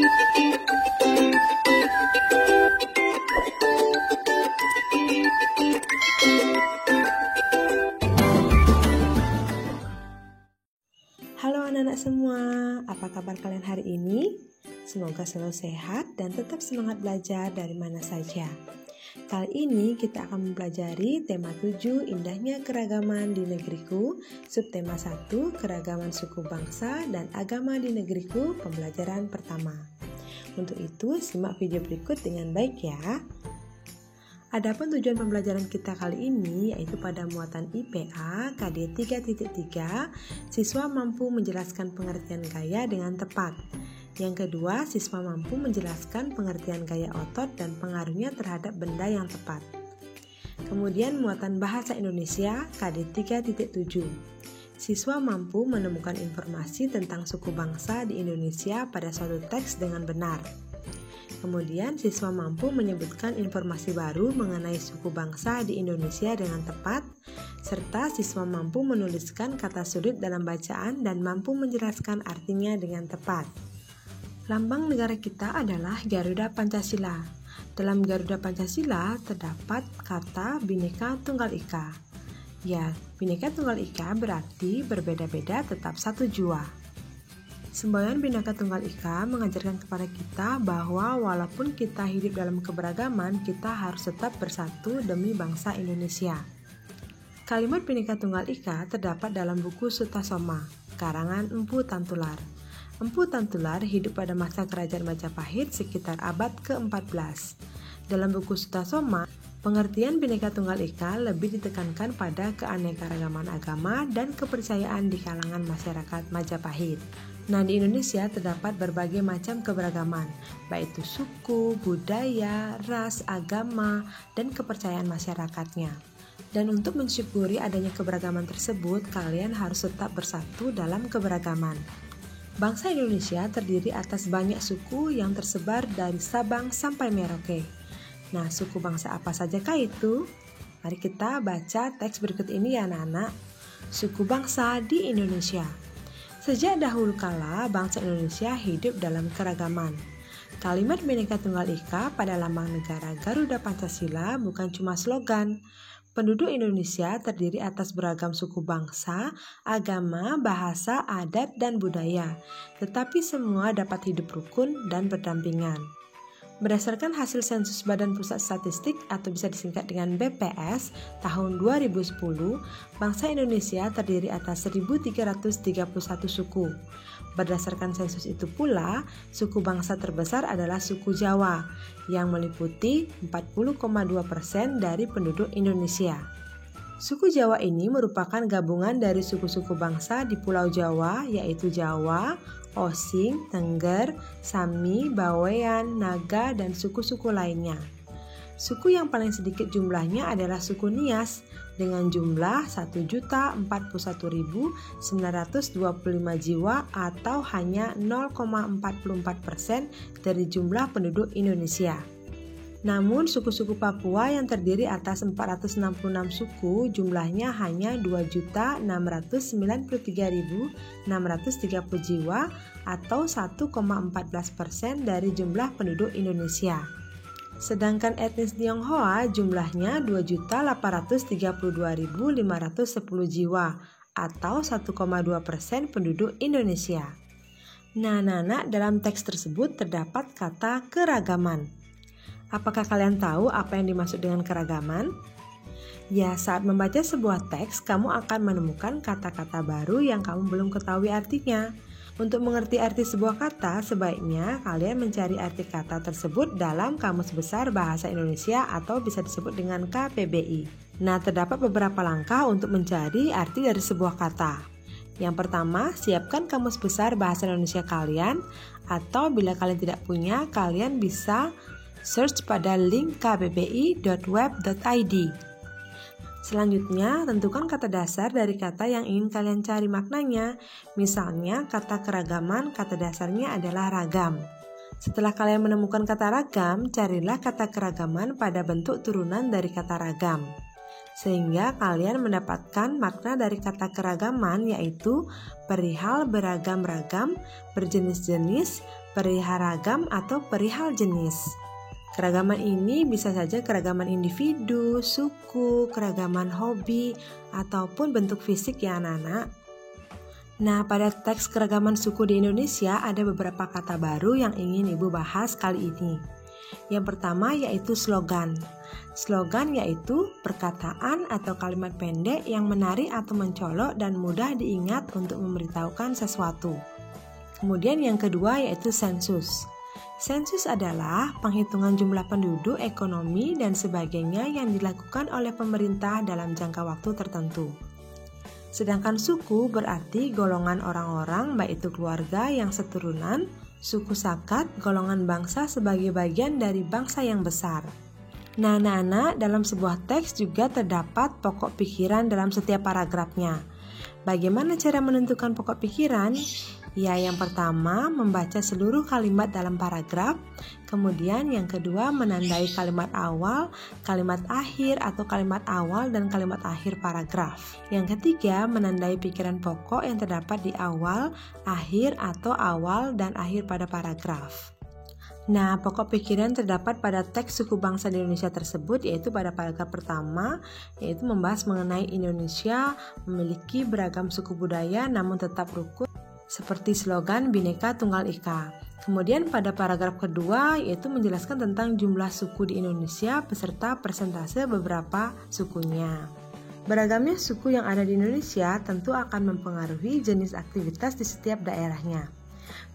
Halo anak-anak semua, apa kabar kalian hari ini? Semoga selalu sehat dan tetap semangat belajar dari mana saja. Kali ini kita akan mempelajari tema 7 Indahnya Keragaman di Negeriku, subtema 1 Keragaman Suku Bangsa dan Agama di Negeriku, pembelajaran pertama. Untuk itu, simak video berikut dengan baik ya. Adapun tujuan pembelajaran kita kali ini yaitu pada muatan IPA KD 3.3, siswa mampu menjelaskan pengertian gaya dengan tepat. Yang kedua, siswa mampu menjelaskan pengertian gaya otot dan pengaruhnya terhadap benda yang tepat. Kemudian muatan bahasa Indonesia KD 3.7. Siswa mampu menemukan informasi tentang suku bangsa di Indonesia pada suatu teks dengan benar. Kemudian, siswa mampu menyebutkan informasi baru mengenai suku bangsa di Indonesia dengan tepat, serta siswa mampu menuliskan kata sulit dalam bacaan dan mampu menjelaskan artinya dengan tepat. Lambang negara kita adalah Garuda Pancasila. Dalam Garuda Pancasila terdapat kata Bhinneka Tunggal Ika. Ya, Bhinneka Tunggal Ika berarti berbeda-beda tetap satu jua. Semboyan Bhinneka Tunggal Ika mengajarkan kepada kita bahwa walaupun kita hidup dalam keberagaman, kita harus tetap bersatu demi bangsa Indonesia. Kalimat Bhinneka Tunggal Ika terdapat dalam buku Sutasoma, karangan Empu Tantular. Empu Tantular hidup pada masa Kerajaan Majapahit sekitar abad ke-14. Dalam buku Sutasoma, pengertian Bhinneka Tunggal Ika lebih ditekankan pada keanekaragaman agama dan kepercayaan di kalangan masyarakat Majapahit. Nah, di Indonesia terdapat berbagai macam keberagaman, baik itu suku, budaya, ras, agama, dan kepercayaan masyarakatnya. Dan untuk mensyukuri adanya keberagaman tersebut, kalian harus tetap bersatu dalam keberagaman. Bangsa Indonesia terdiri atas banyak suku yang tersebar dari Sabang sampai Merauke. Nah, suku bangsa apa sajakah itu? Mari kita baca teks berikut ini ya anak-anak. Suku bangsa di Indonesia. Sejak dahulu kala, bangsa Indonesia hidup dalam keragaman. Kalimat Bhinneka Tunggal Ika pada lambang negara Garuda Pancasila bukan cuma slogan. Penduduk Indonesia terdiri atas beragam suku bangsa, agama, bahasa, adat, dan budaya. Tetapi semua dapat hidup rukun dan berdampingan. Berdasarkan hasil sensus Badan Pusat Statistik atau bisa disingkat dengan BPS tahun 2010, bangsa Indonesia terdiri atas 1.331 suku. Berdasarkan sensus itu pula, suku bangsa terbesar adalah suku Jawa yang meliputi 40,2% dari penduduk Indonesia. Suku Jawa ini merupakan gabungan dari suku-suku bangsa di Pulau Jawa yaitu Jawa, Osing, Tengger, Sami, Bawean, Naga, dan suku-suku lainnya. Suku yang paling sedikit jumlahnya adalah suku Nias dengan jumlah 1.041.925 jiwa atau hanya 0,44% dari jumlah penduduk Indonesia. Namun suku-suku Papua yang terdiri atas 466 suku jumlahnya hanya 2.693.630 jiwa atau 1,14% dari jumlah penduduk Indonesia. Sedangkan etnis Tionghoa jumlahnya 2.832.510 jiwa atau 1,2% penduduk Indonesia. Nah, dalam teks tersebut terdapat kata keragaman. Apakah kalian tahu apa yang dimaksud dengan keragaman? Ya, saat membaca sebuah teks, kamu akan menemukan kata-kata baru yang kamu belum ketahui artinya. Untuk mengerti arti sebuah kata, sebaiknya kalian mencari arti kata tersebut dalam Kamus Besar Bahasa Indonesia atau bisa disebut dengan KBBI. Nah, terdapat beberapa langkah untuk mencari arti dari sebuah kata. Yang pertama, siapkan Kamus Besar Bahasa Indonesia kalian, atau bila kalian tidak punya, kalian bisa search pada link kbbi.web.id. Selanjutnya, tentukan kata dasar dari kata yang ingin kalian cari maknanya. Misalnya, kata keragaman, kata dasarnya adalah ragam. Setelah kalian menemukan kata ragam, carilah kata keragaman pada bentuk turunan dari kata ragam. Sehingga kalian mendapatkan makna dari kata keragaman yaitu perihal beragam-ragam, berjenis-jenis, perihal ragam atau perihal jenis. Keragaman ini bisa saja keragaman individu, suku, keragaman hobi, ataupun bentuk fisik ya anak-anak. Nah, pada teks keragaman suku di Indonesia ada beberapa kata baru yang ingin Ibu bahas kali ini. Yang pertama yaitu slogan. Slogan yaitu perkataan atau kalimat pendek yang menarik atau mencolok dan mudah diingat untuk memberitahukan sesuatu. Kemudian yang kedua yaitu sensus. Sensus adalah penghitungan jumlah penduduk, ekonomi, dan sebagainya yang dilakukan oleh pemerintah dalam jangka waktu tertentu. Sedangkan suku berarti golongan orang-orang, baik itu keluarga yang seturunan, suku sakat, golongan bangsa sebagai bagian dari bangsa yang besar. Nah, anak-anak, dalam sebuah teks juga terdapat pokok pikiran dalam setiap paragrafnya. Bagaimana cara menentukan pokok pikiran? Ya, yang pertama membaca seluruh kalimat dalam paragraf. Kemudian yang kedua menandai kalimat awal, kalimat akhir atau kalimat awal dan kalimat akhir paragraf. Yang ketiga menandai pikiran pokok yang terdapat di awal, akhir atau awal dan akhir pada paragraf. Nah, pokok pikiran terdapat pada teks suku bangsa di Indonesia tersebut yaitu pada paragraf pertama, yaitu membahas mengenai Indonesia memiliki beragam suku budaya namun tetap rukun seperti slogan Bhinneka Tunggal Ika. Kemudian pada paragraf kedua yaitu menjelaskan tentang jumlah suku di Indonesia beserta persentase beberapa sukunya. Beragamnya suku yang ada di Indonesia tentu akan mempengaruhi jenis aktivitas di setiap daerahnya.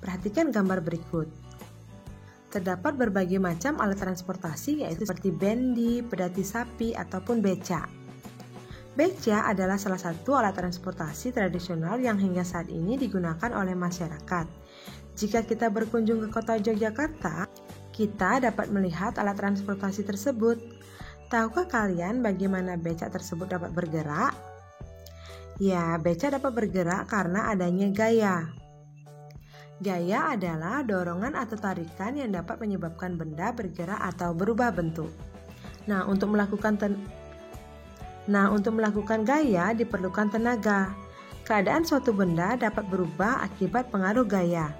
Perhatikan gambar berikut. Terdapat berbagai macam alat transportasi yaitu seperti bendi, pedati sapi, ataupun beca. Beca adalah salah satu alat transportasi tradisional yang hingga saat ini digunakan oleh masyarakat. Jika kita berkunjung ke kota Yogyakarta, kita dapat melihat alat transportasi tersebut. Tahukah kalian bagaimana beca tersebut dapat bergerak? Ya, beca dapat bergerak karena adanya gaya. Gaya adalah dorongan atau tarikan yang dapat menyebabkan benda bergerak atau berubah bentuk. Nah, untuk melakukan gaya diperlukan tenaga. Keadaan suatu benda dapat berubah akibat pengaruh gaya.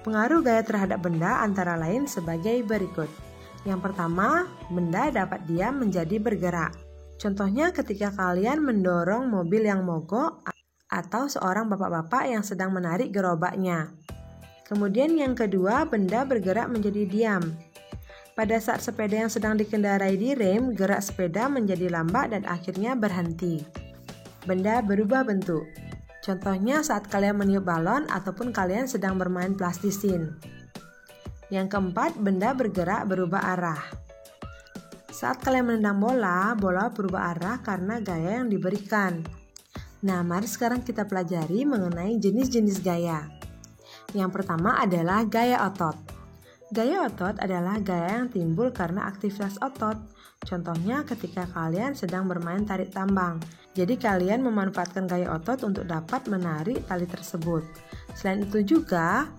Pengaruh gaya terhadap benda antara lain sebagai berikut. Yang pertama, benda dapat diam menjadi bergerak. Contohnya ketika kalian mendorong mobil yang mogok atau seorang bapak-bapak yang sedang menarik gerobaknya. Kemudian yang kedua, benda bergerak menjadi diam. Pada saat sepeda yang sedang dikendarai direm, gerak sepeda menjadi lambat dan akhirnya berhenti. Benda berubah bentuk. Contohnya saat kalian meniup balon ataupun kalian sedang bermain plastisin. Yang keempat, benda bergerak berubah arah. Saat kalian menendang bola, bola berubah arah karena gaya yang diberikan. Nah, mari sekarang kita pelajari mengenai jenis-jenis gaya. Yang pertama adalah gaya otot. Gaya otot adalah gaya yang timbul karena aktivitas otot. Contohnya ketika kalian sedang bermain tarik tambang. Jadi kalian memanfaatkan gaya otot untuk dapat menarik tali tersebut. Selain itu juga,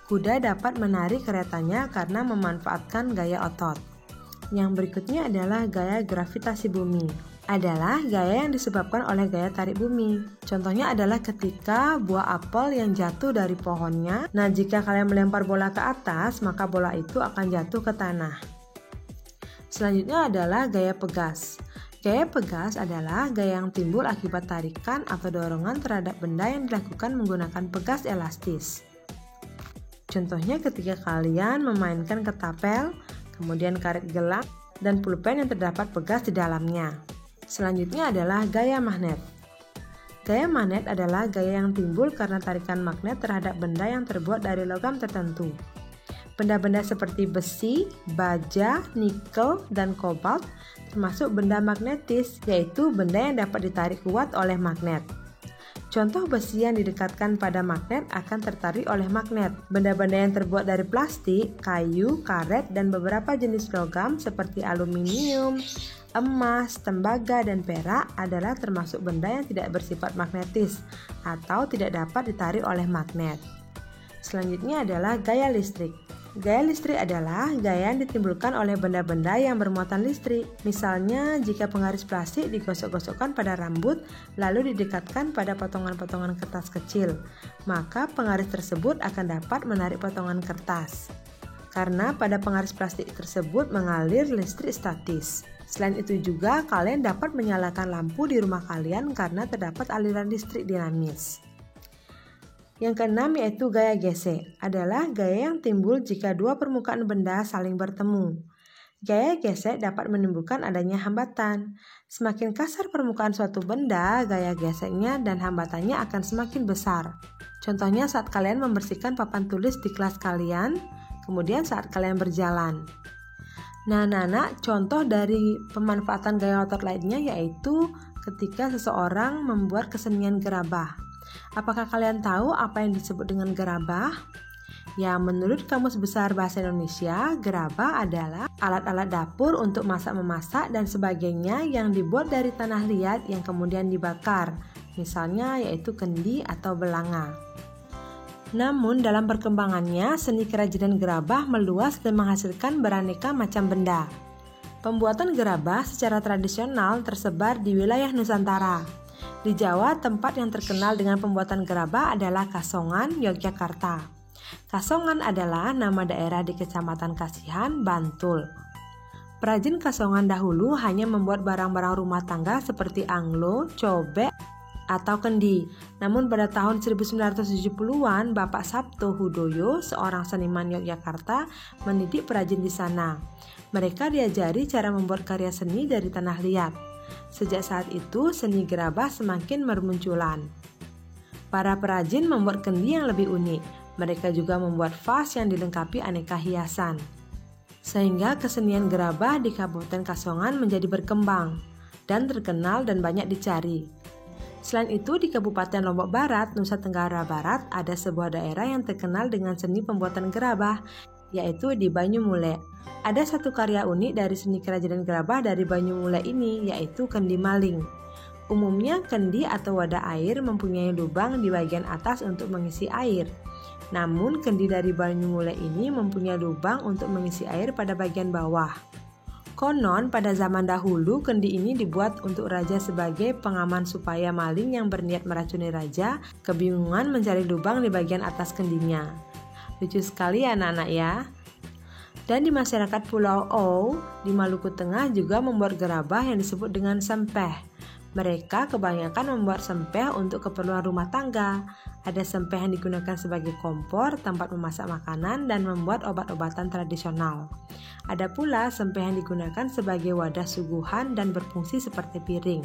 kuda dapat menarik keretanya karena memanfaatkan gaya otot. Yang berikutnya adalah gaya gravitasi bumi. Adalah gaya yang disebabkan oleh gaya tarik bumi. Contohnya adalah ketika buah apel yang jatuh dari pohonnya. Nah, jika kalian melempar bola ke atas, maka bola itu akan jatuh ke tanah. Selanjutnya adalah gaya pegas. Gaya pegas adalah gaya yang timbul akibat tarikan atau dorongan terhadap benda yang dilakukan menggunakan pegas elastis. Contohnya ketika kalian memainkan ketapel, kemudian karet gelang, dan pulpen yang terdapat pegas di dalamnya. Selanjutnya adalah gaya magnet. Gaya magnet adalah gaya yang timbul karena tarikan magnet terhadap benda yang terbuat dari logam tertentu. Benda-benda seperti besi, baja, nikel, dan kobalt termasuk benda magnetis, yaitu benda yang dapat ditarik kuat oleh magnet. Contoh besi yang didekatkan pada magnet akan tertarik oleh magnet. Benda-benda yang terbuat dari plastik, kayu, karet, dan beberapa jenis logam seperti aluminium, emas, tembaga, dan perak adalah termasuk benda yang tidak bersifat magnetis atau tidak dapat ditarik oleh magnet. Selanjutnya adalah gaya listrik. Gaya listrik adalah gaya yang ditimbulkan oleh benda-benda yang bermuatan listrik. Misalnya, jika penggaris plastik digosok-gosokkan pada rambut, lalu didekatkan pada potongan-potongan kertas kecil, maka penggaris tersebut akan dapat menarik potongan kertas. Karena pada penggaris plastik tersebut mengalir listrik statis. Selain itu juga, kalian dapat menyalakan lampu di rumah kalian karena terdapat aliran listrik dinamis. Yang keenam yaitu gaya gesek, adalah gaya yang timbul jika dua permukaan benda saling bertemu. Gaya gesek dapat menimbulkan adanya hambatan. Semakin kasar permukaan suatu benda, gaya geseknya dan hambatannya akan semakin besar. Contohnya saat kalian membersihkan papan tulis di kelas kalian, kemudian saat kalian berjalan. Nah, anak-anak, contoh dari pemanfaatan gaya otot lainnya yaitu ketika seseorang membuat kesenian gerabah. Apakah kalian tahu apa yang disebut dengan gerabah? Ya, menurut Kamus Besar Bahasa Indonesia, gerabah adalah alat-alat dapur untuk masak-memasak dan sebagainya yang dibuat dari tanah liat yang kemudian dibakar, misalnya yaitu kendi atau belanga. Namun dalam perkembangannya, seni kerajinan gerabah meluas dan menghasilkan beraneka macam benda. Pembuatan gerabah secara tradisional tersebar di wilayah Nusantara. Di Jawa, tempat yang terkenal dengan pembuatan gerabah adalah Kasongan, Yogyakarta. Kasongan adalah nama daerah di Kecamatan Kasihan, Bantul. Perajin Kasongan dahulu hanya membuat barang-barang rumah tangga seperti anglo, cobek, atau kendi. Namun pada tahun 1970-an, Bapak Sabto Hudoyo, seorang seniman Yogyakarta, mendidik perajin di sana. Mereka diajari cara membuat karya seni dari tanah liat. Sejak saat itu, seni gerabah semakin bermunculan. Para perajin membuat kendi yang lebih unik. Mereka juga membuat vas yang dilengkapi aneka hiasan. Sehingga kesenian gerabah di Kabupaten Kasongan menjadi berkembang dan terkenal dan banyak dicari. Selain itu, di Kabupaten Lombok Barat, Nusa Tenggara Barat, ada sebuah daerah yang terkenal dengan seni pembuatan gerabah, yaitu di Banyumule. Ada satu karya unik dari seni kerajinan gerabah dari Banyumule ini, yaitu kendi maling. Umumnya, kendi atau wadah air mempunyai lubang di bagian atas untuk mengisi air. Namun, kendi dari Banyumule ini mempunyai lubang untuk mengisi air pada bagian bawah. Konon, pada zaman dahulu, kendi ini dibuat untuk raja sebagai pengaman supaya maling yang berniat meracuni raja kebingungan mencari lubang di bagian atas kendinya. Lucu sekali ya anak-anak ya. Dan di masyarakat Pulau O di Maluku Tengah juga membuat gerabah yang disebut dengan sempeh. Mereka kebanyakan membuat sempeh untuk keperluan rumah tangga. Ada sempeh yang digunakan sebagai kompor, tempat memasak makanan, dan membuat obat-obatan tradisional. Ada pula sempeh yang digunakan sebagai wadah suguhan dan berfungsi seperti piring.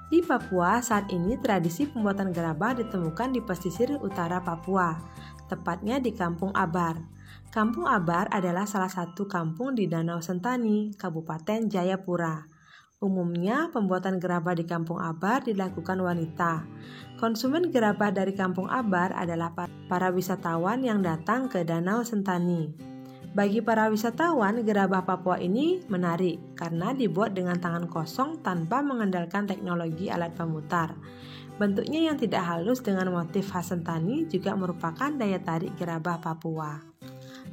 Di Papua saat ini tradisi pembuatan gerabah ditemukan di pesisir utara Papua, tepatnya di Kampung Abar. Kampung Abar adalah salah satu kampung di Danau Sentani, Kabupaten Jayapura. Umumnya, pembuatan gerabah di Kampung Abar dilakukan wanita. Konsumen gerabah dari Kampung Abar adalah para wisatawan yang datang ke Danau Sentani. Bagi para wisatawan, gerabah Papua ini menarik karena dibuat dengan tangan kosong tanpa mengandalkan teknologi alat pemutar. Bentuknya yang tidak halus dengan motif khas Sentani juga merupakan daya tarik gerabah Papua.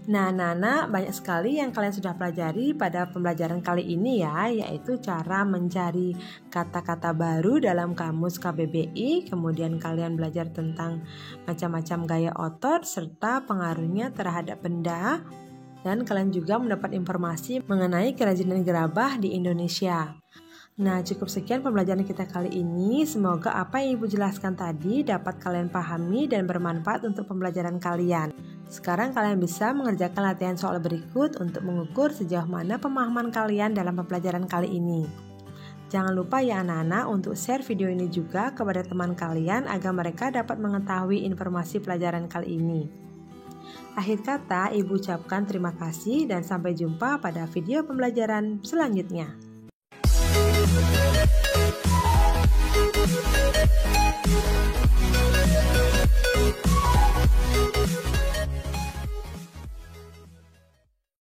Nah, anak-anak, banyak sekali yang kalian sudah pelajari pada pembelajaran kali ini ya, yaitu cara mencari kata-kata baru dalam kamus KBBI, kemudian kalian belajar tentang macam-macam gaya otot serta pengaruhnya terhadap benda, dan kalian juga mendapat informasi mengenai kerajinan gerabah di Indonesia. Nah, cukup sekian pembelajaran kita kali ini. Semoga apa yang Ibu jelaskan tadi dapat kalian pahami dan bermanfaat untuk pembelajaran kalian. Sekarang kalian bisa mengerjakan latihan soal berikut untuk mengukur sejauh mana pemahaman kalian dalam pembelajaran kali ini. Jangan lupa ya anak-anak untuk share video ini juga kepada teman kalian agar mereka dapat mengetahui informasi pelajaran kali ini. Akhir kata, Ibu ucapkan terima kasih dan sampai jumpa pada video pembelajaran selanjutnya.